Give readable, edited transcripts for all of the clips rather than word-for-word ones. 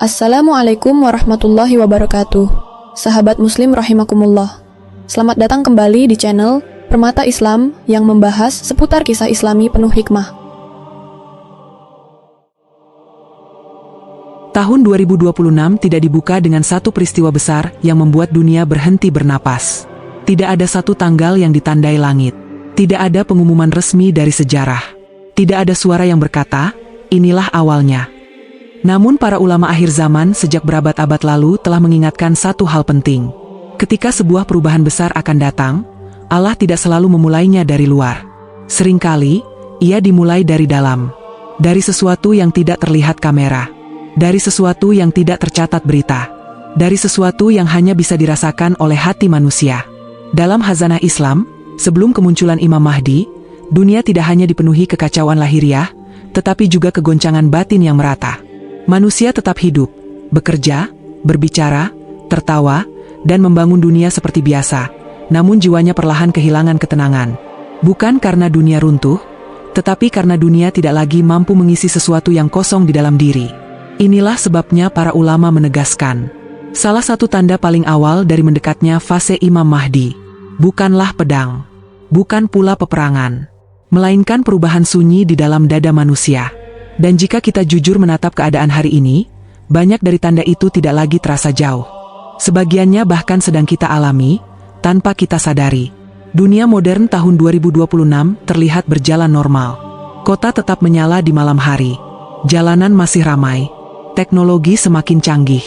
Assalamualaikum warahmatullahi wabarakatuh. Sahabat muslim rahimakumullah. Selamat datang kembali di channel Permata Islam yang membahas seputar kisah islami penuh hikmah. Tahun 2026 tidak dibuka dengan satu peristiwa besar yang membuat dunia berhenti bernapas. Tidak ada satu tanggal yang ditandai langit. Tidak ada pengumuman resmi dari sejarah. Tidak ada suara yang berkata, inilah awalnya. Namun para ulama akhir zaman sejak berabad-abad lalu telah mengingatkan satu hal penting. Ketika sebuah perubahan besar akan datang, Allah tidak selalu memulainya dari luar. Seringkali, ia dimulai dari dalam. Dari sesuatu yang tidak terlihat kamera. Dari sesuatu yang tidak tercatat berita. Dari sesuatu yang hanya bisa dirasakan oleh hati manusia. Dalam khazanah Islam, sebelum kemunculan Imam Mahdi, dunia tidak hanya dipenuhi kekacauan lahiriah, tetapi juga kegoncangan batin yang merata. Manusia tetap hidup, bekerja, berbicara, tertawa, dan membangun dunia seperti biasa, namun jiwanya perlahan kehilangan ketenangan. Bukan karena dunia runtuh, tetapi karena dunia tidak lagi mampu mengisi sesuatu yang kosong di dalam diri. Inilah sebabnya para ulama menegaskan, salah satu tanda paling awal dari mendekatnya fase Imam Mahdi, bukanlah pedang, bukan pula peperangan, melainkan perubahan sunyi di dalam dada manusia. Dan jika kita jujur menatap keadaan hari ini, banyak dari tanda itu tidak lagi terasa jauh. Sebagiannya bahkan sedang kita alami, tanpa kita sadari. Dunia modern tahun 2026 terlihat berjalan normal. Kota tetap menyala di malam hari. Jalanan masih ramai. Teknologi semakin canggih.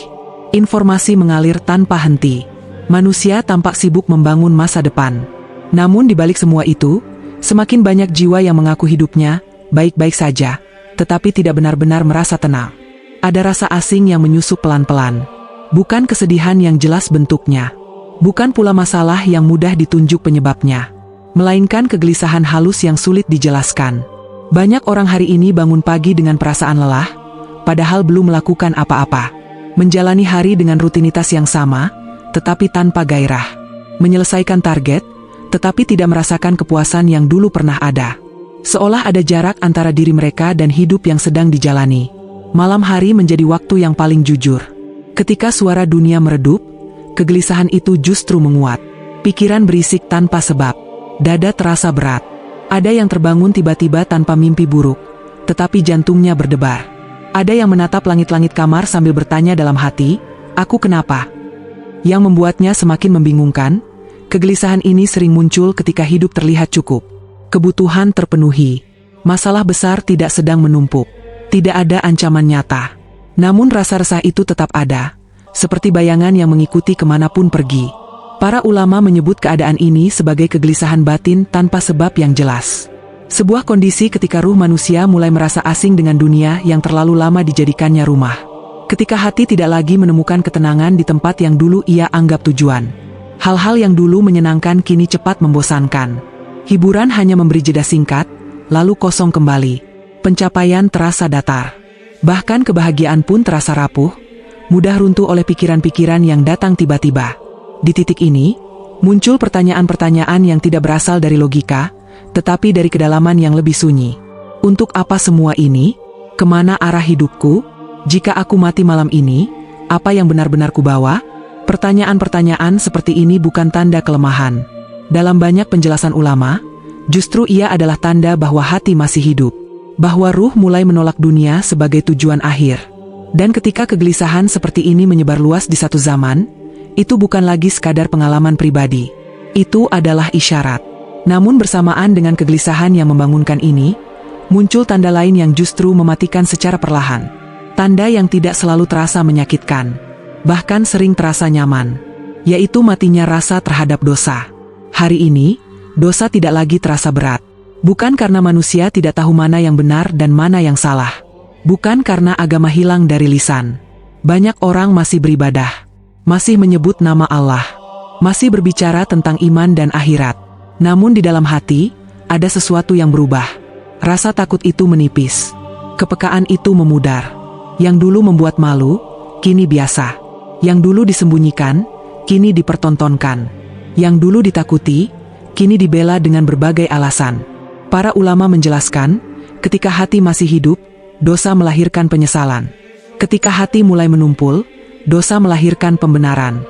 Informasi mengalir tanpa henti. Manusia tampak sibuk membangun masa depan. Namun di balik semua itu, semakin banyak jiwa yang mengaku hidupnya baik-baik saja, tetapi tidak benar-benar merasa tenang. Ada rasa asing yang menyusup pelan-pelan. Bukan kesedihan yang jelas bentuknya. Bukan pula masalah yang mudah ditunjuk penyebabnya. Melainkan kegelisahan halus yang sulit dijelaskan. Banyak orang hari ini bangun pagi dengan perasaan lelah, padahal belum melakukan apa-apa. Menjalani hari dengan rutinitas yang sama, tetapi tanpa gairah. Menyelesaikan target, tetapi tidak merasakan kepuasan yang dulu pernah ada. Seolah ada jarak antara diri mereka dan hidup yang sedang dijalani. Malam hari menjadi waktu yang paling jujur. Ketika suara dunia meredup, kegelisahan itu justru menguat. Pikiran berisik tanpa sebab. Dada terasa berat. Ada yang terbangun tiba-tiba tanpa mimpi buruk, tetapi jantungnya berdebar. Ada yang menatap langit-langit kamar sambil bertanya dalam hati, aku kenapa? Yang membuatnya semakin membingungkan, kegelisahan ini sering muncul ketika hidup terlihat cukup. Kebutuhan terpenuhi. Masalah besar tidak sedang menumpuk. Tidak ada ancaman nyata. Namun rasa resah itu tetap ada, seperti bayangan yang mengikuti kemanapun pergi. Para ulama menyebut keadaan ini sebagai kegelisahan batin tanpa sebab yang jelas. Sebuah kondisi ketika ruh manusia mulai merasa asing dengan dunia yang terlalu lama dijadikannya rumah. Ketika hati tidak lagi menemukan ketenangan di tempat yang dulu ia anggap tujuan. Hal-hal yang dulu menyenangkan kini cepat membosankan. Hiburan hanya memberi jeda singkat, lalu kosong kembali. Pencapaian terasa datar. Bahkan kebahagiaan pun terasa rapuh, mudah runtuh oleh pikiran-pikiran yang datang tiba-tiba. Di titik ini, muncul pertanyaan-pertanyaan yang tidak berasal dari logika, tetapi dari kedalaman yang lebih sunyi. Untuk apa semua ini? Kemana arah hidupku? Jika aku mati malam ini, apa yang benar-benar kubawa? Pertanyaan-pertanyaan seperti ini bukan tanda kelemahan. Dalam banyak penjelasan ulama, justru ia adalah tanda bahwa hati masih hidup. Bahwa ruh mulai menolak dunia sebagai tujuan akhir. Dan ketika kegelisahan seperti ini menyebar luas di satu zaman, itu bukan lagi sekadar pengalaman pribadi. Itu adalah isyarat. Namun bersamaan dengan kegelisahan yang membangunkan ini, muncul tanda lain yang justru mematikan secara perlahan. Tanda yang tidak selalu terasa menyakitkan, bahkan sering terasa nyaman, yaitu matinya rasa terhadap dosa. Hari ini, dosa tidak lagi terasa berat. Bukan karena manusia tidak tahu mana yang benar dan mana yang salah. Bukan karena agama hilang dari lisan. Banyak orang masih beribadah, masih menyebut nama Allah, masih berbicara tentang iman dan akhirat. Namun di dalam hati, ada sesuatu yang berubah. Rasa takut itu menipis. Kepekaan itu memudar. Yang dulu membuat malu, kini biasa. Yang dulu disembunyikan, kini dipertontonkan. Yang dulu ditakuti, kini dibela dengan berbagai alasan. Para ulama menjelaskan, ketika hati masih hidup, dosa melahirkan penyesalan. Ketika hati mulai menumpul, dosa melahirkan pembenaran.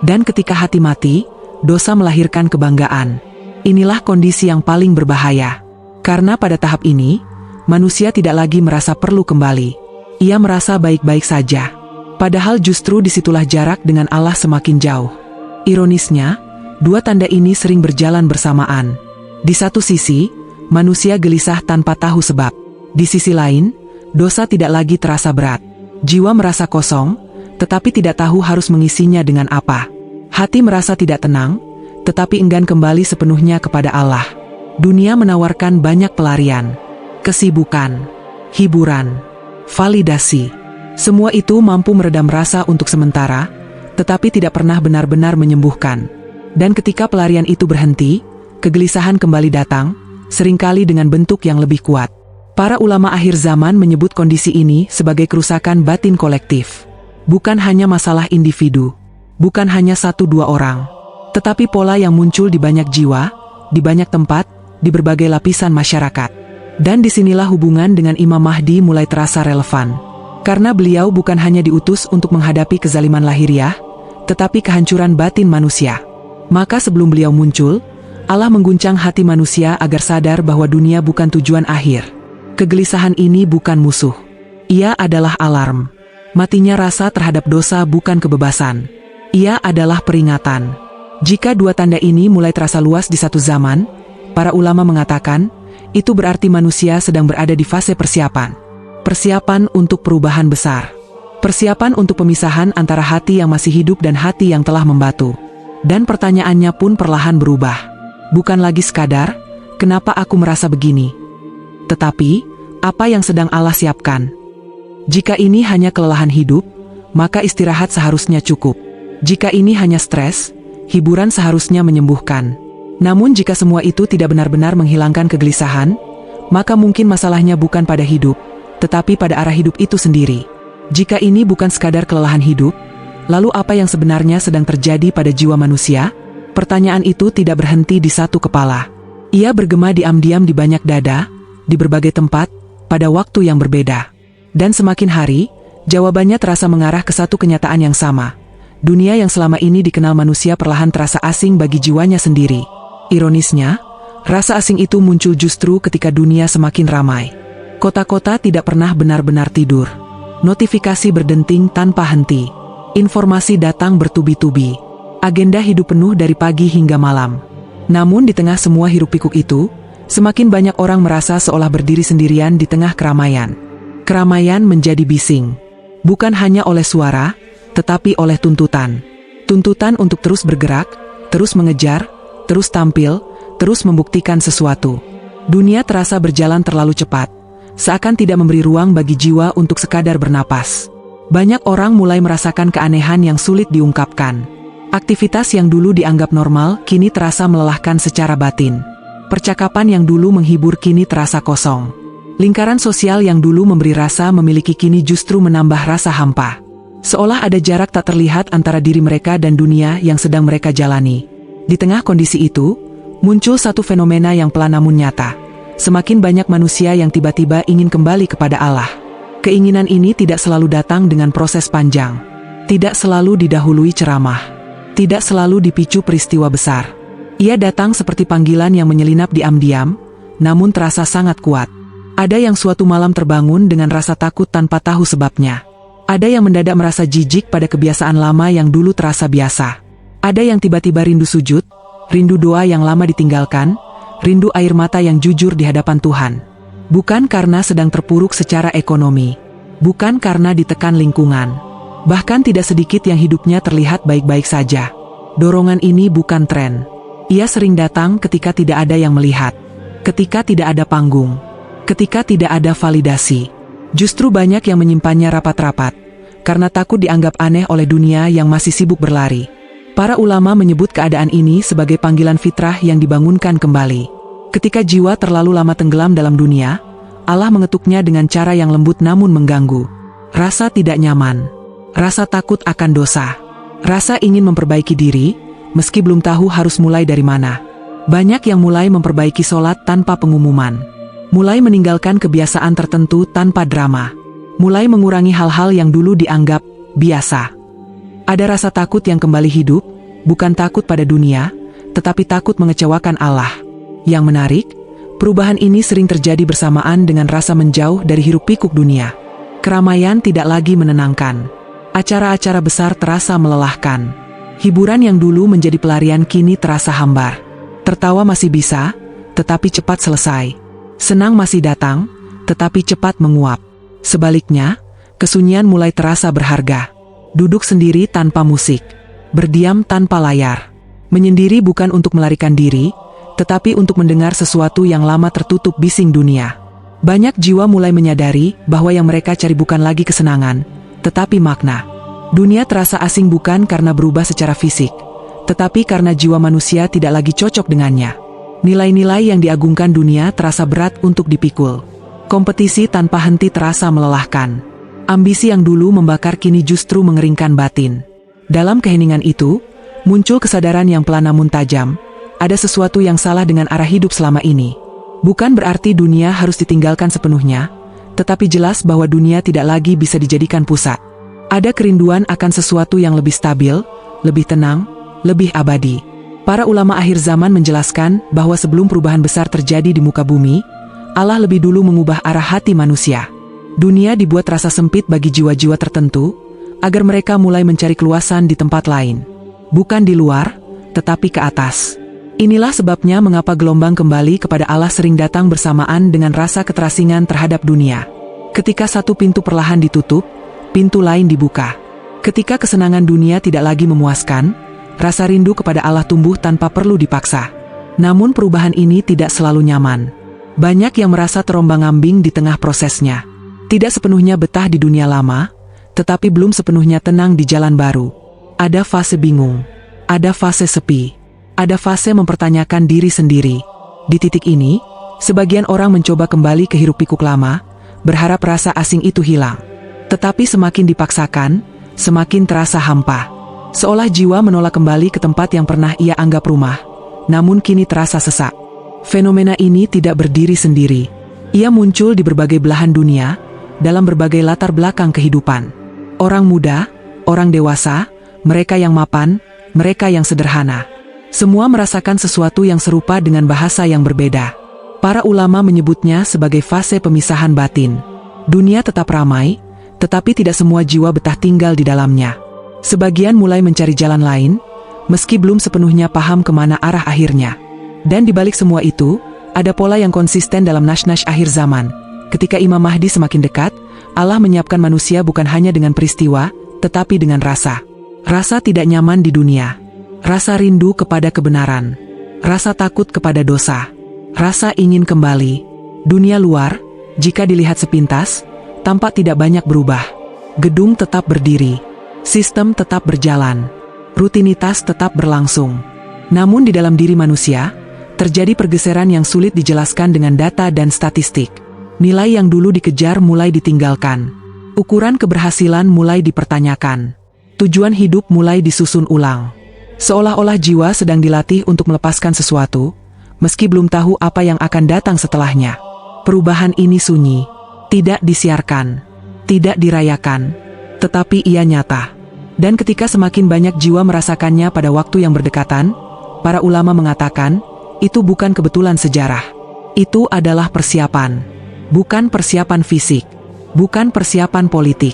Dan ketika hati mati, dosa melahirkan kebanggaan. Inilah kondisi yang paling berbahaya. Karena pada tahap ini, manusia tidak lagi merasa perlu kembali. Ia merasa baik-baik saja. Padahal justru disitulah jarak dengan Allah semakin jauh. Ironisnya, dua tanda ini sering berjalan bersamaan. Di satu sisi, manusia gelisah tanpa tahu sebab. Di sisi lain, dosa tidak lagi terasa berat. Jiwa merasa kosong, tetapi tidak tahu harus mengisinya dengan apa. Hati merasa tidak tenang, tetapi enggan kembali sepenuhnya kepada Allah. Dunia menawarkan banyak pelarian, kesibukan, hiburan, validasi. Semua itu mampu meredam rasa untuk sementara, tetapi tidak pernah benar-benar menyembuhkan. Dan ketika pelarian itu berhenti, kegelisahan kembali datang, seringkali dengan bentuk yang lebih kuat. Para ulama akhir zaman menyebut kondisi ini sebagai kerusakan batin kolektif. Bukan hanya masalah individu, bukan hanya 1-2 orang, tetapi pola yang muncul di banyak jiwa, di banyak tempat, di berbagai lapisan masyarakat. Dan disinilah hubungan dengan Imam Mahdi mulai terasa relevan. Karena beliau bukan hanya diutus untuk menghadapi kezaliman lahiriah, tetapi kehancuran batin manusia. Maka sebelum beliau muncul, Allah mengguncang hati manusia agar sadar bahwa dunia bukan tujuan akhir. Kegelisahan ini bukan musuh. Ia adalah alarm. Matinya rasa terhadap dosa bukan kebebasan. Ia adalah peringatan. Jika dua tanda ini mulai terasa luas di satu zaman, para ulama mengatakan, itu berarti manusia sedang berada di fase persiapan. Persiapan untuk perubahan besar. Persiapan untuk pemisahan antara hati yang masih hidup dan hati yang telah membatu. Dan pertanyaannya pun perlahan berubah. Bukan lagi sekadar, kenapa aku merasa begini? Tetapi, apa yang sedang Allah siapkan? Jika ini hanya kelelahan hidup, maka istirahat seharusnya cukup. Jika ini hanya stres, hiburan seharusnya menyembuhkan. Namun jika semua itu tidak benar-benar menghilangkan kegelisahan, maka mungkin masalahnya bukan pada hidup, tetapi pada arah hidup itu sendiri. Jika ini bukan sekadar kelelahan hidup, lalu apa yang sebenarnya sedang terjadi pada jiwa manusia? Pertanyaan itu tidak berhenti di satu kepala. Ia bergema diam-diam di banyak dada, di berbagai tempat, pada waktu yang berbeda. Dan semakin hari, jawabannya terasa mengarah ke satu kenyataan yang sama. Dunia yang selama ini dikenal manusia perlahan terasa asing bagi jiwanya sendiri. Ironisnya, rasa asing itu muncul justru ketika dunia semakin ramai. Kota-kota tidak pernah benar-benar tidur. Notifikasi berdenting tanpa henti. Informasi datang bertubi-tubi. Agenda hidup penuh dari pagi hingga malam. Namun di tengah semua hiruk-pikuk itu, semakin banyak orang merasa seolah berdiri sendirian di tengah keramaian. Keramaian menjadi bising. Bukan hanya oleh suara, tetapi oleh tuntutan. Tuntutan untuk terus bergerak, terus mengejar, terus tampil, terus membuktikan sesuatu. Dunia terasa berjalan terlalu cepat. Seakan tidak memberi ruang bagi jiwa untuk sekadar bernapas. Banyak orang mulai merasakan keanehan yang sulit diungkapkan. Aktivitas yang dulu dianggap normal, kini terasa melelahkan secara batin. Percakapan yang dulu menghibur kini terasa kosong. Lingkaran sosial yang dulu memberi rasa memiliki kini justru menambah rasa hampa. Seolah ada jarak tak terlihat antara diri mereka dan dunia yang sedang mereka jalani. Di tengah kondisi itu, muncul satu fenomena yang pelan namun nyata. Semakin banyak manusia yang tiba-tiba ingin kembali kepada Allah. Keinginan ini tidak selalu datang dengan proses panjang. Tidak selalu didahului ceramah. Tidak selalu dipicu peristiwa besar. Ia datang seperti panggilan yang menyelinap diam-diam, namun terasa sangat kuat. Ada yang suatu malam terbangun dengan rasa takut tanpa tahu sebabnya. Ada yang mendadak merasa jijik pada kebiasaan lama yang dulu terasa biasa. Ada yang tiba-tiba rindu sujud, rindu doa yang lama ditinggalkan, rindu air mata yang jujur di hadapan Tuhan. Bukan karena sedang terpuruk secara ekonomi. Bukan karena ditekan lingkungan. Bahkan tidak sedikit yang hidupnya terlihat baik-baik saja. Dorongan ini bukan tren. Ia sering datang ketika tidak ada yang melihat. Ketika tidak ada panggung. Ketika tidak ada validasi. Justru banyak yang menyimpannya rapat-rapat. Karena takut dianggap aneh oleh dunia yang masih sibuk berlari. Para ulama menyebut keadaan ini sebagai panggilan fitrah yang dibangunkan kembali. Ketika jiwa terlalu lama tenggelam dalam dunia, Allah mengetuknya dengan cara yang lembut namun mengganggu. Rasa tidak nyaman. Rasa takut akan dosa. Rasa ingin memperbaiki diri, meski belum tahu harus mulai dari mana. Banyak yang mulai memperbaiki sholat tanpa pengumuman. Mulai meninggalkan kebiasaan tertentu tanpa drama. mulai mengurangi hal-hal yang dulu dianggap biasa. Ada rasa takut yang kembali hidup, bukan takut pada dunia, tetapi takut mengecewakan Allah. Yang menarik, perubahan ini sering terjadi bersamaan dengan rasa menjauh dari hiruk-pikuk dunia. Keramaian tidak lagi menenangkan. Acara-acara besar terasa melelahkan. Hiburan yang dulu menjadi pelarian kini terasa hambar. Tertawa masih bisa, tetapi cepat selesai. Senang masih datang, tetapi cepat menguap. Sebaliknya, kesunyian mulai terasa berharga. Duduk sendiri tanpa musik. Berdiam tanpa layar. Menyendiri bukan untuk melarikan diri, tetapi untuk mendengar sesuatu yang lama tertutup bising dunia. Banyak jiwa mulai menyadari bahwa yang mereka cari bukan lagi kesenangan, tetapi makna. Dunia terasa asing bukan karena berubah secara fisik, tetapi karena jiwa manusia tidak lagi cocok dengannya. Nilai-nilai yang diagungkan dunia terasa berat untuk dipikul. Kompetisi tanpa henti terasa melelahkan. Ambisi yang dulu membakar kini justru mengeringkan batin. Dalam keheningan itu, muncul kesadaran yang pelan namun tajam, ada sesuatu yang salah dengan arah hidup selama ini. Bukan berarti dunia harus ditinggalkan sepenuhnya, tetapi jelas bahwa dunia tidak lagi bisa dijadikan pusat. Ada kerinduan akan sesuatu yang lebih stabil, lebih tenang, lebih abadi. Para ulama akhir zaman menjelaskan bahwa sebelum perubahan besar terjadi di muka bumi, Allah lebih dulu mengubah arah hati manusia. Dunia dibuat rasa sempit bagi jiwa-jiwa tertentu, agar mereka mulai mencari keluasan di tempat lain. Bukan di luar, tetapi ke atas. Inilah sebabnya mengapa gelombang kembali kepada Allah sering datang bersamaan dengan rasa keterasingan terhadap dunia. Ketika satu pintu perlahan ditutup, pintu lain dibuka. Ketika kesenangan dunia tidak lagi memuaskan, rasa rindu kepada Allah tumbuh tanpa perlu dipaksa. Namun perubahan ini tidak selalu nyaman. Banyak yang merasa terombang-ambing di tengah prosesnya. Tidak sepenuhnya betah di dunia lama, tetapi belum sepenuhnya tenang di jalan baru. Ada fase bingung, ada fase sepi, ada fase mempertanyakan diri sendiri. Di titik ini, sebagian orang mencoba kembali ke hiruk-pikuk lama, berharap rasa asing itu hilang. Tetapi semakin dipaksakan, semakin terasa hampa. Seolah jiwa menolak kembali ke tempat yang pernah ia anggap rumah, namun kini terasa sesak. Fenomena ini tidak berdiri sendiri. Ia muncul di berbagai belahan dunia, dalam berbagai latar belakang kehidupan. Orang muda, orang dewasa, mereka yang mapan, mereka yang sederhana. Semua merasakan sesuatu yang serupa dengan bahasa yang berbeda. Para ulama menyebutnya sebagai fase pemisahan batin. Dunia tetap ramai, tetapi tidak semua jiwa betah tinggal di dalamnya. Sebagian mulai mencari jalan lain, meski belum sepenuhnya paham kemana arah akhirnya. Dan di balik semua itu, ada pola yang konsisten dalam nas-nas akhir zaman. Ketika Imam Mahdi semakin dekat, Allah menyiapkan manusia bukan hanya dengan peristiwa, tetapi dengan rasa. Rasa tidak nyaman di dunia, rasa rindu kepada kebenaran, rasa takut kepada dosa, rasa ingin kembali. Dunia luar, jika dilihat sepintas, tampak tidak banyak berubah. Gedung tetap berdiri, sistem tetap berjalan, rutinitas tetap berlangsung. Namun di dalam diri manusia, terjadi pergeseran yang sulit dijelaskan dengan data dan statistik. Nilai yang dulu dikejar mulai ditinggalkan. Ukuran keberhasilan mulai dipertanyakan. Tujuan hidup mulai disusun ulang. Seolah-olah jiwa sedang dilatih untuk melepaskan sesuatu, meski belum tahu apa yang akan datang setelahnya. Perubahan ini sunyi, tidak disiarkan, tidak dirayakan, tetapi ia nyata. Dan ketika semakin banyak jiwa merasakannya pada waktu yang berdekatan, para ulama mengatakan, itu bukan kebetulan sejarah. Itu adalah persiapan. Bukan persiapan fisik, bukan persiapan politik,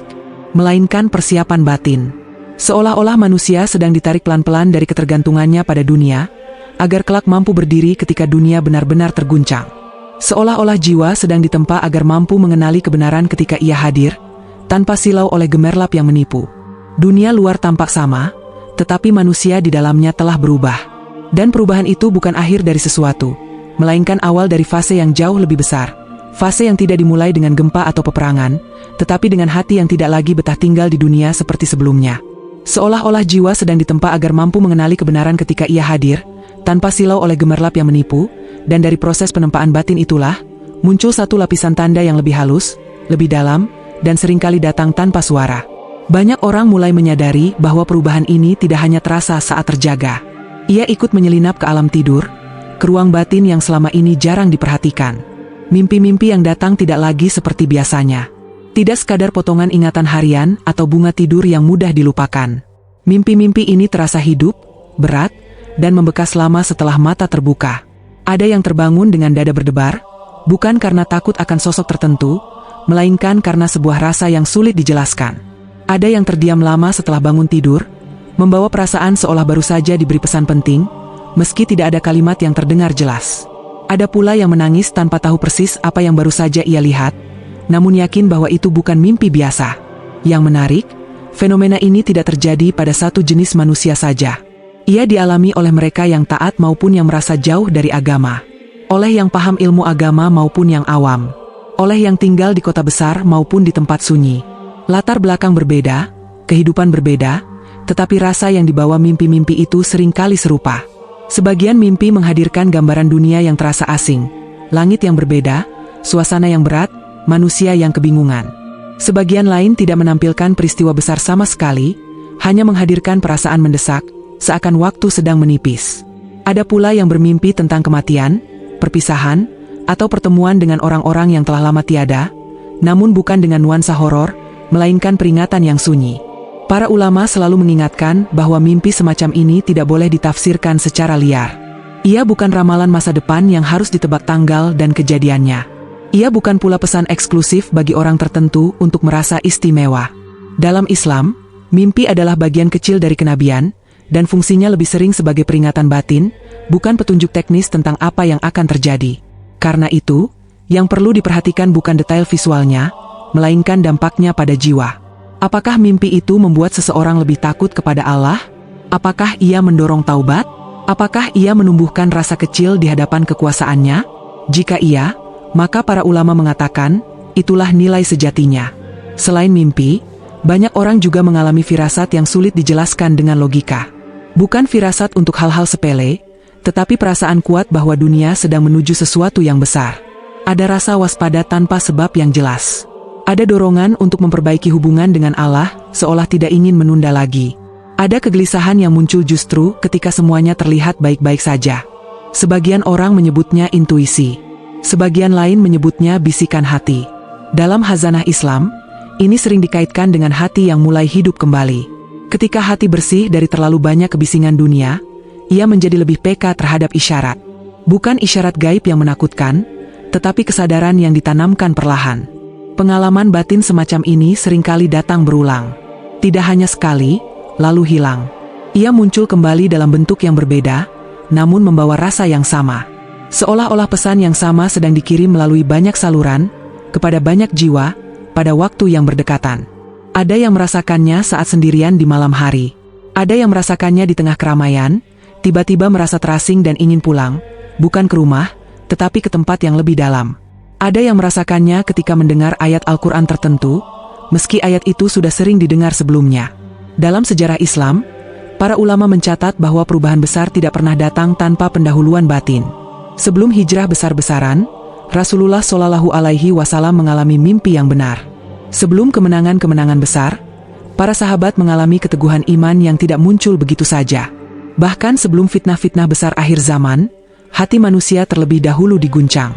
melainkan persiapan batin. Seolah-olah manusia sedang ditarik pelan-pelan dari ketergantungannya pada dunia, agar kelak mampu berdiri ketika dunia benar-benar terguncang. Seolah-olah jiwa sedang ditempa agar mampu mengenali kebenaran ketika ia hadir, tanpa silau oleh gemerlap yang menipu. Dunia luar tampak sama, tetapi manusia di dalamnya telah berubah. Dan perubahan itu bukan akhir dari sesuatu, melainkan awal dari fase yang jauh lebih besar. Fase yang tidak dimulai dengan gempa atau peperangan, tetapi dengan hati yang tidak lagi betah tinggal di dunia seperti sebelumnya. Seolah-olah jiwa sedang ditempa agar mampu mengenali kebenaran ketika ia hadir, tanpa silau oleh gemerlap yang menipu, dan dari proses penempaan batin itulah, muncul satu lapisan tanda yang lebih halus, lebih dalam, dan seringkali datang tanpa suara. Banyak orang mulai menyadari bahwa perubahan ini tidak hanya terasa saat terjaga. Ia ikut menyelinap ke alam tidur, ke ruang batin yang selama ini jarang diperhatikan. Mimpi-mimpi yang datang tidak lagi seperti biasanya. Tidak sekadar potongan ingatan harian atau bunga tidur yang mudah dilupakan. Mimpi-mimpi ini terasa hidup, berat, dan membekas lama setelah mata terbuka. Ada yang terbangun dengan dada berdebar, bukan karena takut akan sosok tertentu, melainkan karena sebuah rasa yang sulit dijelaskan. Ada yang terdiam lama setelah bangun tidur, membawa perasaan seolah baru saja diberi pesan penting, meski tidak ada kalimat yang terdengar jelas. Ada pula yang menangis tanpa tahu persis apa yang baru saja ia lihat, namun yakin bahwa itu bukan mimpi biasa. Yang menarik, fenomena ini tidak terjadi pada satu jenis manusia saja. Ia dialami oleh mereka yang taat maupun yang merasa jauh dari agama, oleh yang paham ilmu agama maupun yang awam, oleh yang tinggal di kota besar maupun di tempat sunyi. Latar belakang berbeda, kehidupan berbeda, tetapi rasa yang dibawa mimpi-mimpi itu seringkali serupa. Sebagian mimpi menghadirkan gambaran dunia yang terasa asing, langit yang berbeda, suasana yang berat, manusia yang kebingungan. Sebagian lain tidak menampilkan peristiwa besar sama sekali, hanya menghadirkan perasaan mendesak, seakan waktu sedang menipis. Ada pula yang bermimpi tentang kematian, perpisahan, atau pertemuan dengan orang-orang yang telah lama tiada, namun bukan dengan nuansa horor, melainkan peringatan yang sunyi. Para ulama selalu mengingatkan bahwa mimpi semacam ini tidak boleh ditafsirkan secara liar. Ia bukan ramalan masa depan yang harus ditebak tanggal dan kejadiannya. Ia bukan pula pesan eksklusif bagi orang tertentu untuk merasa istimewa. Dalam Islam, mimpi adalah bagian kecil dari kenabian, dan fungsinya lebih sering sebagai peringatan batin, bukan petunjuk teknis tentang apa yang akan terjadi. Karena itu, yang perlu diperhatikan bukan detail visualnya, melainkan dampaknya pada jiwa. Apakah mimpi itu membuat seseorang lebih takut kepada Allah? Apakah ia mendorong taubat? Apakah ia menumbuhkan rasa kecil di hadapan kekuasaannya? Jika iya, maka para ulama mengatakan, itulah nilai sejatinya. Selain mimpi, banyak orang juga mengalami firasat yang sulit dijelaskan dengan logika. Bukan firasat untuk hal-hal sepele, tetapi perasaan kuat bahwa dunia sedang menuju sesuatu yang besar. Ada rasa waspada tanpa sebab yang jelas. Ada dorongan untuk memperbaiki hubungan dengan Allah, seolah tidak ingin menunda lagi. Ada kegelisahan yang muncul justru ketika semuanya terlihat baik-baik saja. Sebagian orang menyebutnya intuisi. Sebagian lain menyebutnya bisikan hati. Dalam khazanah Islam, ini sering dikaitkan dengan hati yang mulai hidup kembali. Ketika hati bersih dari terlalu banyak kebisingan dunia, ia menjadi lebih peka terhadap isyarat. Bukan isyarat gaib yang menakutkan, tetapi kesadaran yang ditanamkan perlahan. Pengalaman batin semacam ini seringkali datang berulang. Tidak hanya sekali, lalu hilang. Ia muncul kembali dalam bentuk yang berbeda, namun membawa rasa yang sama. Seolah-olah pesan yang sama sedang dikirim melalui banyak saluran, kepada banyak jiwa, pada waktu yang berdekatan. Ada yang merasakannya saat sendirian di malam hari. Ada yang merasakannya di tengah keramaian, tiba-tiba merasa terasing dan ingin pulang, bukan ke rumah, tetapi ke tempat yang lebih dalam. Ada yang merasakannya ketika mendengar ayat Al-Quran tertentu, meski ayat itu sudah sering didengar sebelumnya. Dalam sejarah Islam, para ulama mencatat bahwa perubahan besar tidak pernah datang tanpa pendahuluan batin. Sebelum hijrah besar-besaran, Rasulullah Shallallahu Alaihi Wasallam mengalami mimpi yang benar. Sebelum kemenangan-kemenangan besar, para sahabat mengalami keteguhan iman yang tidak muncul begitu saja. Bahkan sebelum fitnah-fitnah besar akhir zaman, hati manusia terlebih dahulu diguncang.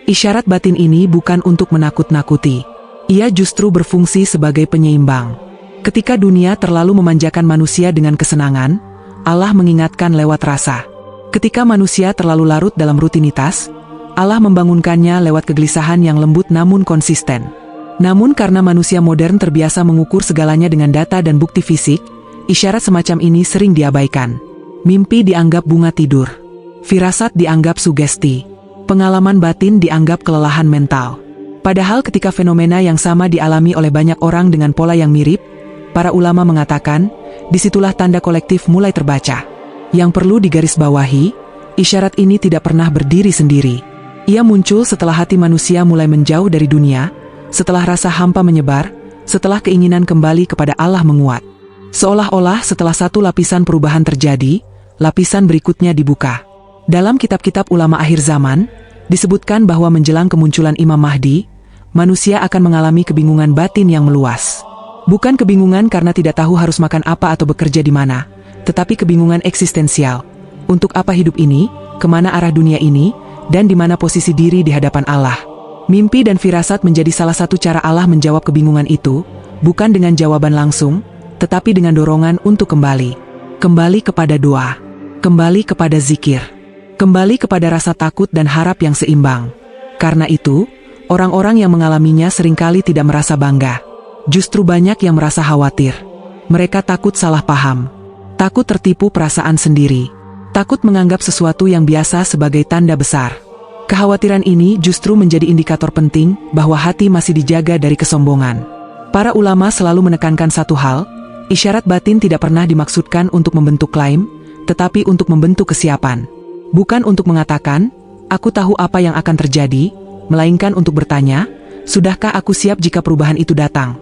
Isyarat batin ini bukan untuk menakut-nakuti. Ia justru berfungsi sebagai penyeimbang. Ketika dunia terlalu memanjakan manusia dengan kesenangan, Allah mengingatkan lewat rasa. Ketika manusia terlalu larut dalam rutinitas, Allah membangunkannya lewat kegelisahan yang lembut namun konsisten. Namun karena manusia modern terbiasa mengukur segalanya dengan data dan bukti fisik, isyarat semacam ini sering diabaikan. Mimpi dianggap bunga tidur. Firasat dianggap sugesti. Pengalaman batin dianggap kelelahan mental. Padahal ketika fenomena yang sama dialami oleh banyak orang dengan pola yang mirip, para ulama mengatakan, disitulah tanda kolektif mulai terbaca. Yang perlu digarisbawahi, isyarat ini tidak pernah berdiri sendiri. Ia muncul setelah hati manusia mulai menjauh dari dunia, setelah rasa hampa menyebar, setelah keinginan kembali kepada Allah menguat. Seolah-olah setelah satu lapisan perubahan terjadi, lapisan berikutnya dibuka. Dalam kitab-kitab ulama akhir zaman, disebutkan bahwa menjelang kemunculan Imam Mahdi, manusia akan mengalami kebingungan batin yang meluas. Bukan kebingungan karena tidak tahu harus makan apa atau bekerja di mana, tetapi kebingungan eksistensial. Untuk apa hidup ini, kemana arah dunia ini, dan di mana posisi diri di hadapan Allah. Mimpi dan firasat menjadi salah satu cara Allah menjawab kebingungan itu, bukan dengan jawaban langsung, tetapi dengan dorongan untuk kembali. Kembali kepada doa. Kembali kepada zikir. Kembali kepada rasa takut dan harap yang seimbang. Karena itu, orang-orang yang mengalaminya seringkali tidak merasa bangga. Justru banyak yang merasa khawatir. Mereka takut salah paham. Takut tertipu perasaan sendiri. Takut menganggap sesuatu yang biasa sebagai tanda besar. Kekhawatiran ini justru menjadi indikator penting bahwa hati masih dijaga dari kesombongan. Para ulama selalu menekankan satu hal, isyarat batin tidak pernah dimaksudkan untuk membentuk klaim, tetapi untuk membentuk kesiapan. Bukan untuk mengatakan, aku tahu apa yang akan terjadi, melainkan untuk bertanya, sudahkah aku siap jika perubahan itu datang?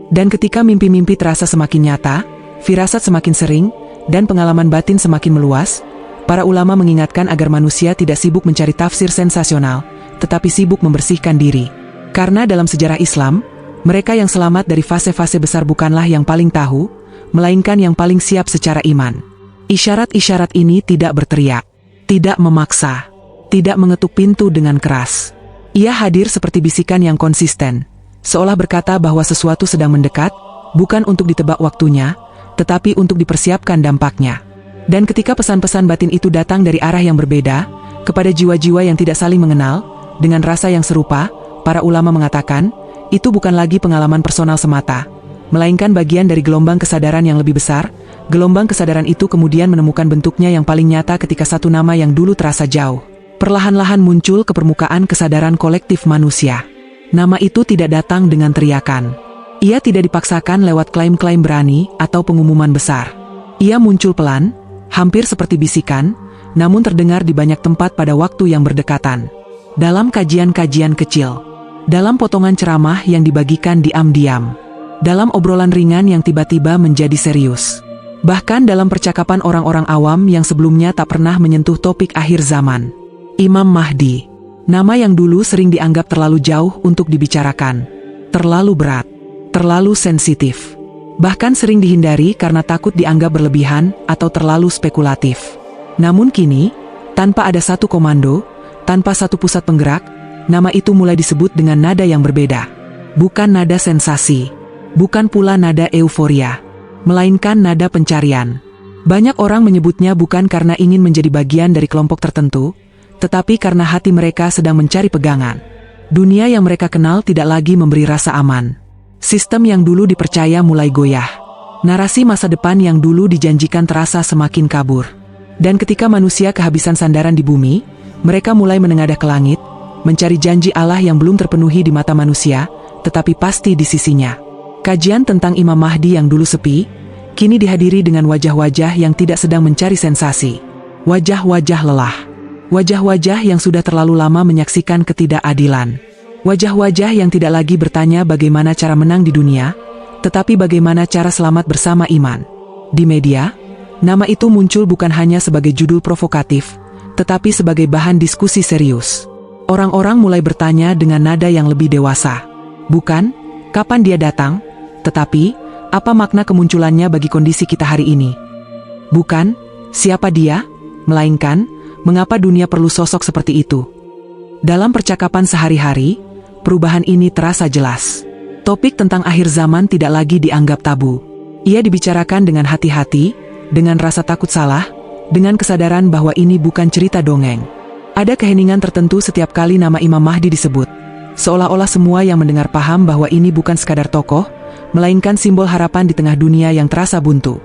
Dan ketika mimpi-mimpi terasa semakin nyata, firasat semakin sering, dan pengalaman batin semakin meluas, para ulama mengingatkan agar manusia tidak sibuk mencari tafsir sensasional, tetapi sibuk membersihkan diri. Karena dalam sejarah Islam, mereka yang selamat dari fase-fase besar bukanlah yang paling tahu, melainkan yang paling siap secara iman. Isyarat-isyarat ini tidak berteriak, tidak memaksa, tidak mengetuk pintu dengan keras. Ia hadir seperti bisikan yang konsisten, seolah berkata bahwa sesuatu sedang mendekat, bukan untuk ditebak waktunya, tetapi untuk dipersiapkan dampaknya. Dan ketika pesan-pesan batin itu datang dari arah yang berbeda, kepada jiwa-jiwa yang tidak saling mengenal, dengan rasa yang serupa, para ulama mengatakan, itu bukan lagi pengalaman personal semata, melainkan bagian dari gelombang kesadaran yang lebih besar. Gelombang kesadaran itu kemudian menemukan bentuknya yang paling nyata ketika satu nama yang dulu terasa jauh, perlahan-lahan muncul ke permukaan kesadaran kolektif manusia. Nama itu tidak datang dengan teriakan. Ia tidak dipaksakan lewat klaim-klaim berani atau pengumuman besar. Ia muncul pelan, hampir seperti bisikan, namun terdengar di banyak tempat pada waktu yang berdekatan. Dalam kajian-kajian kecil, dalam potongan ceramah yang dibagikan diam-diam, dalam obrolan ringan yang tiba-tiba menjadi serius. Bahkan dalam percakapan orang-orang awam yang sebelumnya tak pernah menyentuh topik akhir zaman. Imam Mahdi, nama yang dulu sering dianggap terlalu jauh untuk dibicarakan, terlalu berat, terlalu sensitif, bahkan sering dihindari karena takut dianggap berlebihan atau terlalu spekulatif. Namun kini, tanpa ada satu komando, tanpa satu pusat penggerak, nama itu mulai disebut dengan nada yang berbeda. Bukan nada sensasi, bukan pula nada euforia, melainkan nada pencarian. Banyak orang menyebutnya bukan karena ingin menjadi bagian dari kelompok tertentu, tetapi karena hati mereka sedang mencari pegangan. Dunia yang mereka kenal tidak lagi memberi rasa aman. Sistem yang dulu dipercaya mulai goyah. Narasi masa depan yang dulu dijanjikan terasa semakin kabur. Dan ketika manusia kehabisan sandaran di bumi, mereka mulai menengadah ke langit, mencari janji Allah yang belum terpenuhi di mata manusia, tetapi pasti di sisinya. Kajian tentang Imam Mahdi yang dulu sepi, kini dihadiri dengan wajah-wajah yang tidak sedang mencari sensasi. Wajah-wajah lelah. Wajah-wajah yang sudah terlalu lama menyaksikan ketidakadilan. Wajah-wajah yang tidak lagi bertanya bagaimana cara menang di dunia, tetapi bagaimana cara selamat bersama iman. Di media, nama itu muncul bukan hanya sebagai judul provokatif, tetapi sebagai bahan diskusi serius. Orang-orang mulai bertanya dengan nada yang lebih dewasa. Bukan, kapan dia datang, tetapi, apa makna kemunculannya bagi kondisi kita hari ini? Bukan, siapa dia, melainkan, mengapa dunia perlu sosok seperti itu? Dalam percakapan sehari-hari, perubahan ini terasa jelas. Topik tentang akhir zaman tidak lagi dianggap tabu. Ia dibicarakan dengan hati-hati, dengan rasa takut salah, dengan kesadaran bahwa ini bukan cerita dongeng. Ada keheningan tertentu setiap kali nama Imam Mahdi disebut. Seolah-olah semua yang mendengar paham bahwa ini bukan sekadar tokoh, melainkan simbol harapan di tengah dunia yang terasa buntu.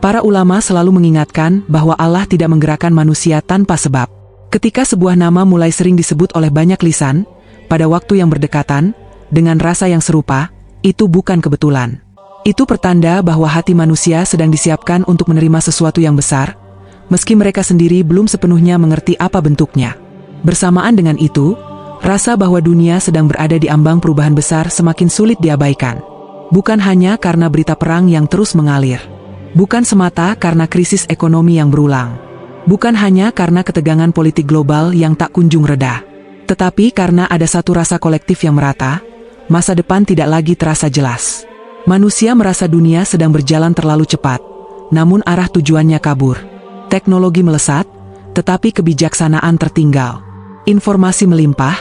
Para ulama selalu mengingatkan bahwa Allah tidak menggerakkan manusia tanpa sebab. Ketika sebuah nama mulai sering disebut oleh banyak lisan, pada waktu yang berdekatan, dengan rasa yang serupa, itu bukan kebetulan. Itu pertanda bahwa hati manusia sedang disiapkan untuk menerima sesuatu yang besar, meski mereka sendiri belum sepenuhnya mengerti apa bentuknya. Bersamaan dengan itu, rasa bahwa dunia sedang berada di ambang perubahan besar semakin sulit diabaikan. Bukan hanya karena berita perang yang terus mengalir. Bukan semata karena krisis ekonomi yang berulang. Bukan hanya karena ketegangan politik global yang tak kunjung reda. Tetapi karena ada satu rasa kolektif yang merata, masa depan tidak lagi terasa jelas. Manusia merasa dunia sedang berjalan terlalu cepat, namun arah tujuannya kabur. Teknologi melesat, tetapi kebijaksanaan tertinggal. Informasi melimpah,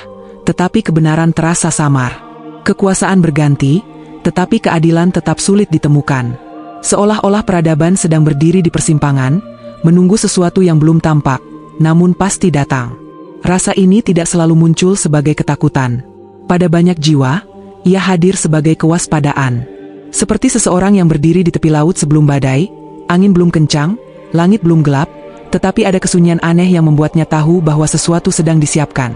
tetapi kebenaran terasa samar. Kekuasaan berganti, tetapi keadilan tetap sulit ditemukan. Seolah-olah peradaban sedang berdiri di persimpangan, menunggu sesuatu yang belum tampak, namun pasti datang. Rasa ini tidak selalu muncul sebagai ketakutan. Pada banyak jiwa, ia hadir sebagai kewaspadaan. Seperti seseorang yang berdiri di tepi laut sebelum badai, angin belum kencang, langit belum gelap, tetapi ada kesunyian aneh yang membuatnya tahu bahwa sesuatu sedang disiapkan.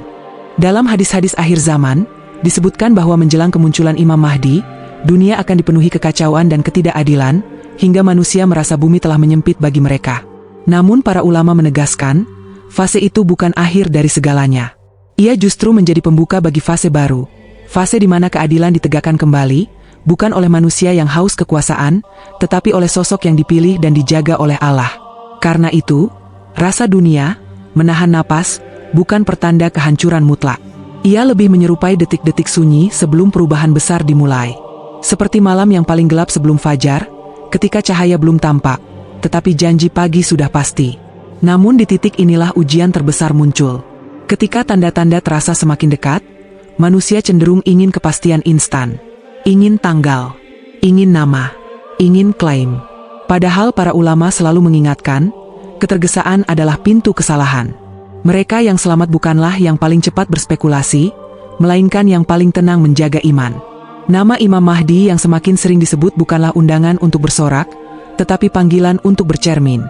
Dalam hadis-hadis akhir zaman, disebutkan bahwa menjelang kemunculan Imam Mahdi, dunia akan dipenuhi kekacauan dan ketidakadilan, hingga manusia merasa bumi telah menyempit bagi mereka. Namun para ulama menegaskan, fase itu bukan akhir dari segalanya. Ia justru menjadi pembuka bagi fase baru, fase di mana keadilan ditegakkan kembali, bukan oleh manusia yang haus kekuasaan, tetapi oleh sosok yang dipilih dan dijaga oleh Allah. Karena itu, rasa dunia, menahan napas, bukan pertanda kehancuran mutlak. Ia lebih menyerupai detik-detik sunyi sebelum perubahan besar dimulai. Seperti malam yang paling gelap sebelum fajar, ketika cahaya belum tampak, tetapi janji pagi sudah pasti. Namun di titik inilah ujian terbesar muncul. Ketika tanda-tanda terasa semakin dekat, manusia cenderung ingin kepastian instan. Ingin tanggal, ingin nama, ingin klaim. Padahal para ulama selalu mengingatkan, ketergesaan adalah pintu kesalahan. Mereka yang selamat bukanlah yang paling cepat berspekulasi, melainkan yang paling tenang menjaga iman. Nama Imam Mahdi yang semakin sering disebut bukanlah undangan untuk bersorak, tetapi panggilan untuk bercermin.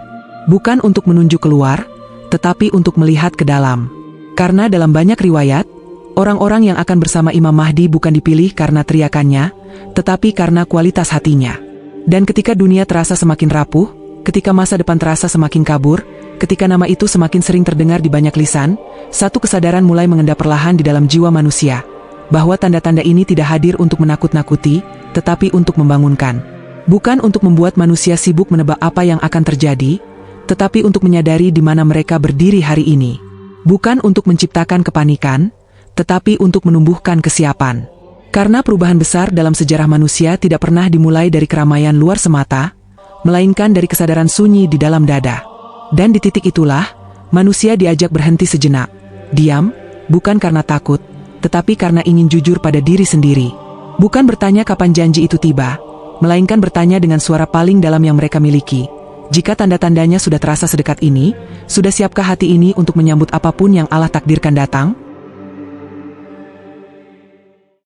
Bukan untuk menunjuk keluar, tetapi untuk melihat ke dalam. Karena dalam banyak riwayat, orang-orang yang akan bersama Imam Mahdi bukan dipilih karena teriakannya, tetapi karena kualitas hatinya. Dan ketika dunia terasa semakin rapuh, ketika masa depan terasa semakin kabur, ketika nama itu semakin sering terdengar di banyak lisan, satu kesadaran mulai mengendap perlahan di dalam jiwa manusia, bahwa tanda-tanda ini tidak hadir untuk menakut-nakuti, tetapi untuk membangunkan. Bukan untuk membuat manusia sibuk menebak apa yang akan terjadi, tetapi untuk menyadari di mana mereka berdiri hari ini. Bukan untuk menciptakan kepanikan, tetapi untuk menumbuhkan kesiapan. Karena perubahan besar dalam sejarah manusia tidak pernah dimulai dari keramaian luar semata, melainkan dari kesadaran sunyi di dalam dada. Dan di titik itulah, manusia diajak berhenti sejenak. Diam, bukan karena takut, tetapi karena ingin jujur pada diri sendiri. Bukan bertanya kapan janji itu tiba, melainkan bertanya dengan suara paling dalam yang mereka miliki. Jika tanda-tandanya sudah terasa sedekat ini, sudah siapkah hati ini untuk menyambut apapun yang Allah takdirkan datang?